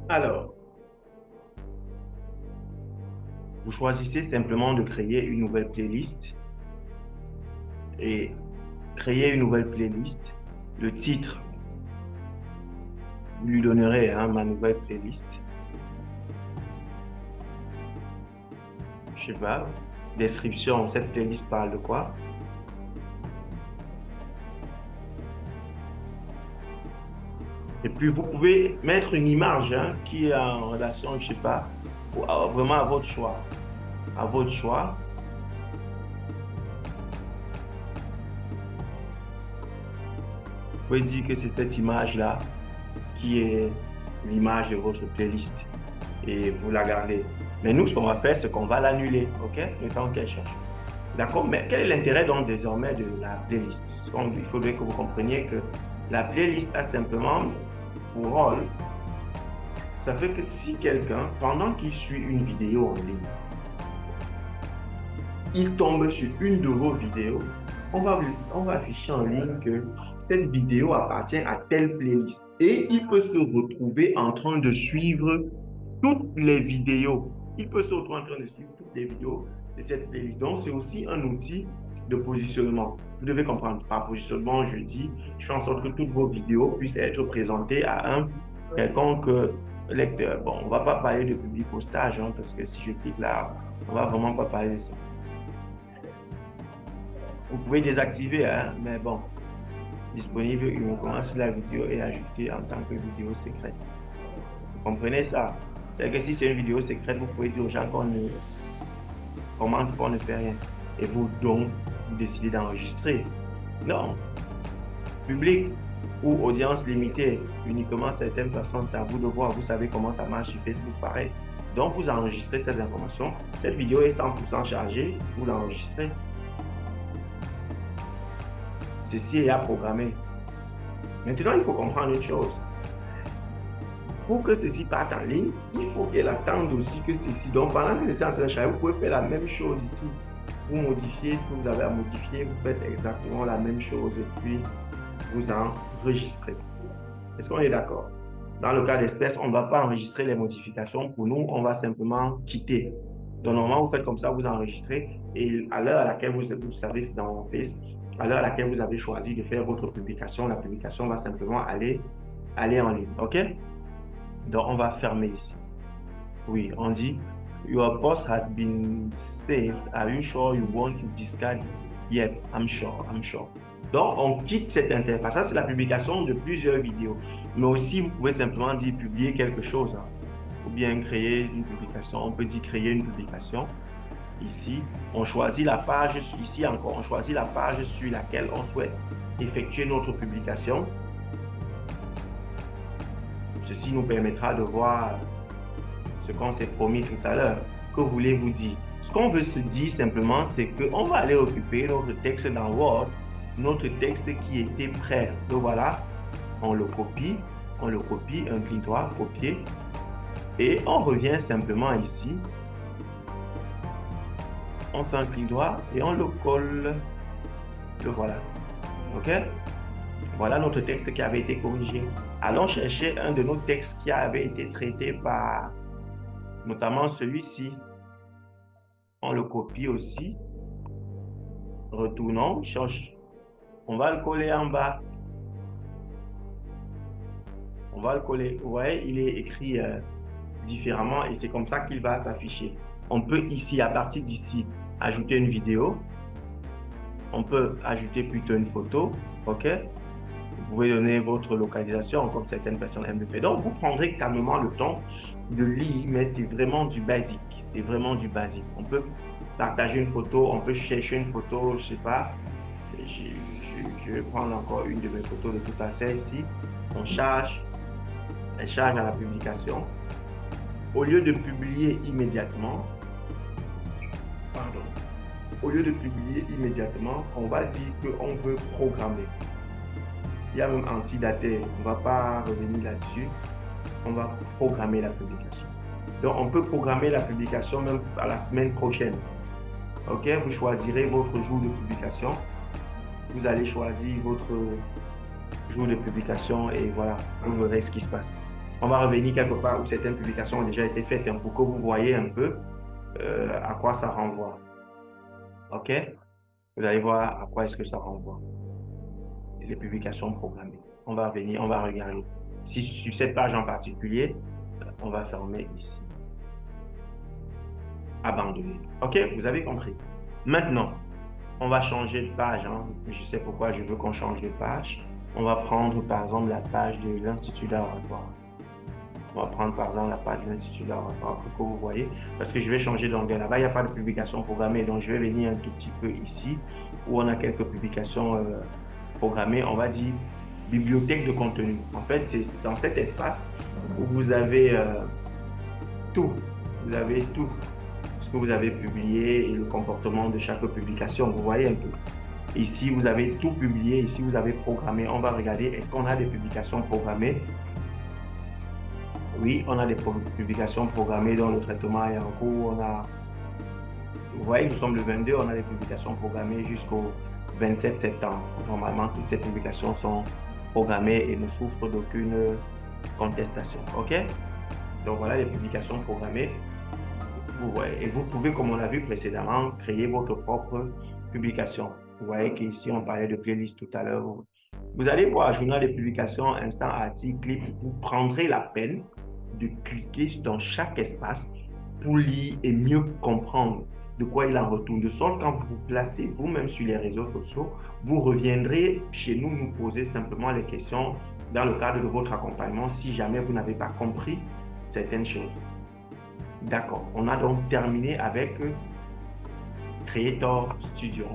Alors, vous choisissez simplement de créer une nouvelle playlist et créer une nouvelle playlist. Le titre, vous lui donnerez ma nouvelle playlist. Je sais pas. Description, cette playlist parle de quoi? Et puis, vous pouvez mettre une image qui est en relation, je sais pas, vraiment à votre choix. À votre choix. Vous pouvez dire que c'est cette image-là qui est l'image de votre playlist et vous la gardez. Mais nous, ce qu'on va faire, c'est qu'on va l'annuler, OK? Le temps qu'elle cherche. D'accord? Mais quel est l'intérêt donc désormais de la playlist? Il faudrait que vous compreniez que la playlist a simplement pour rôle, ça fait que si quelqu'un, pendant qu'il suit une vidéo en ligne, il tombe sur une de vos vidéos, on va afficher en ligne que cette vidéo appartient à telle playlist. Et il peut se retrouver en train de suivre toutes les vidéos. Il peut se retrouver en train de suivre toutes les vidéos de cette playlist. Donc, c'est aussi un outil de positionnement. Vous devez comprendre, par positionnement, je dis, je fais en sorte que toutes vos vidéos puissent être présentées à un quelconque lecteur. Bon, on ne va pas parler de public postage, parce que si je clique là, on ne va vraiment pas parler de ça. Vous pouvez désactiver, mais bon, disponible uniquement si la vidéo est ajoutée en tant que vidéo secrète. Vous comprenez ça? C'est que si c'est une vidéo secrète, vous pouvez dire aux gens qu'on ne commente, qu'on ne fait rien. Et vous, donc, vous décidez d'enregistrer. Non. Public ou audience limitée, uniquement certaines personnes, c'est à vous de voir. Vous savez comment ça marche sur Facebook, pareil. Donc, vous enregistrez cette information. Cette vidéo est 100% chargée, vous l'enregistrez. Ceci est à programmer. Maintenant, il faut comprendre une chose. Pour que ceci parte en ligne, il faut qu'elle attende aussi que ceci. Donc, pendant que ceci est en train de charger, vous pouvez faire la même chose ici. Vous modifiez ce que vous avez à modifier, vous faites exactement la même chose et puis vous enregistrez. Est-ce qu'on est d'accord? Dans le cas d'espèce, on ne va pas enregistrer les modifications. Pour nous, on va simplement quitter. Donc, normalement, vous faites comme ça, vous enregistrez et à l'heure à laquelle vous savez, c'est dans Facebook, à l'heure à laquelle vous avez choisi de faire votre publication, la publication va simplement aller en ligne. OK? Donc, on va fermer ici. Oui, on dit, your post has been saved. Are you sure you want to discard it? Yes, I'm sure, I'm sure. Donc, on quitte cette interface. Ça, c'est la publication de plusieurs vidéos. Mais aussi, vous pouvez simplement dire publier quelque chose. Ou bien créer une publication. On peut dire créer une publication. Ici, on choisit la page. Ici encore, on choisit la page sur laquelle on souhaite effectuer notre publication. Ceci nous permettra de voir ce qu'on s'est promis tout à l'heure. Que voulez-vous dire? Ce qu'on veut se dire simplement, c'est qu'on va aller occuper notre texte dans Word, notre texte qui était prêt. Donc voilà, on le copie, un clic droit, copier, et on revient simplement ici. On fait un clic droit et on le colle. Le voilà. OK? Voilà notre texte qui avait été corrigé. Allons chercher un de nos textes qui avait été traité par notamment celui-ci. On le copie aussi. Retournons, cherche. On va le coller en bas. On va le coller. Vous voyez, il est écrit différemment et c'est comme ça qu'il va s'afficher. On peut ici, à partir d'ici, ajouter une vidéo. On peut ajouter plutôt une photo. OK? Vous pouvez donner votre localisation, comme certaines personnes aiment le faire. Donc, vous prendrez calmement le temps de lire, mais c'est vraiment du basique. C'est vraiment du basique. On peut partager une photo, on peut chercher une photo, je ne sais pas. Je vais prendre encore une de mes photos de tout à fait ici. On charge, elle charge à la publication. Au lieu de publier immédiatement, on va dire qu'on veut programmer. Il y a même anti-daté, on ne va pas revenir là-dessus. On va programmer la publication. Donc, on peut programmer la publication même à la semaine prochaine. OK, vous choisirez votre jour de publication. Vous allez choisir votre jour de publication et voilà, vous verrez ce qui se passe. On va revenir quelque part où certaines publications ont déjà été faites pour que vous voyez un peu à quoi ça renvoie. OK? Vous allez voir à quoi est-ce que ça renvoie. Les publications programmées. On va revenir, on va regarder. Si sur cette page en particulier, on va fermer ici. Abandonner. OK? Vous avez compris. Maintenant, on va changer de page. Je sais pourquoi je veux qu'on change de page. On va prendre par exemple la page de l'Institut d'Oratoire. On va prendre par exemple la page de l'Institut d'Oratoire pour que vous voyez. Parce que je vais changer d'onglet. Là-bas, il n'y a pas de publication programmée. Donc, je vais venir un tout petit peu ici où on a quelques publications programmées. On va dire bibliothèque de contenu. En fait, c'est dans cet espace où vous avez tout. Vous avez tout ce que vous avez publié et le comportement de chaque publication. Vous voyez un peu. Ici, vous avez tout publié. Ici, vous avez programmé. On va regarder, est-ce qu'on a des publications programmées? Oui, on a des publications programmées dont le traitement est en cours. Vous voyez, nous sommes le 22, on a des publications programmées jusqu'au 27 septembre. Normalement, toutes ces publications sont programmées et ne souffrent d'aucune contestation. OK? Donc, voilà les publications programmées. Vous voyez, et vous pouvez, comme on l'a vu précédemment, créer votre propre publication. Vous voyez qu'ici, on parlait de playlist tout à l'heure. Vous allez voir journal de publication, instant, article, clip. Vous prendrez la peine de cliquer dans chaque espace pour lire et mieux comprendre de quoi il en retourne. De sorte, quand vous vous placez vous-même sur les réseaux sociaux, vous reviendrez chez nous nous poser simplement les questions dans le cadre de votre accompagnement si jamais vous n'avez pas compris certaines choses. D'accord. On a donc terminé avec Creator Studio.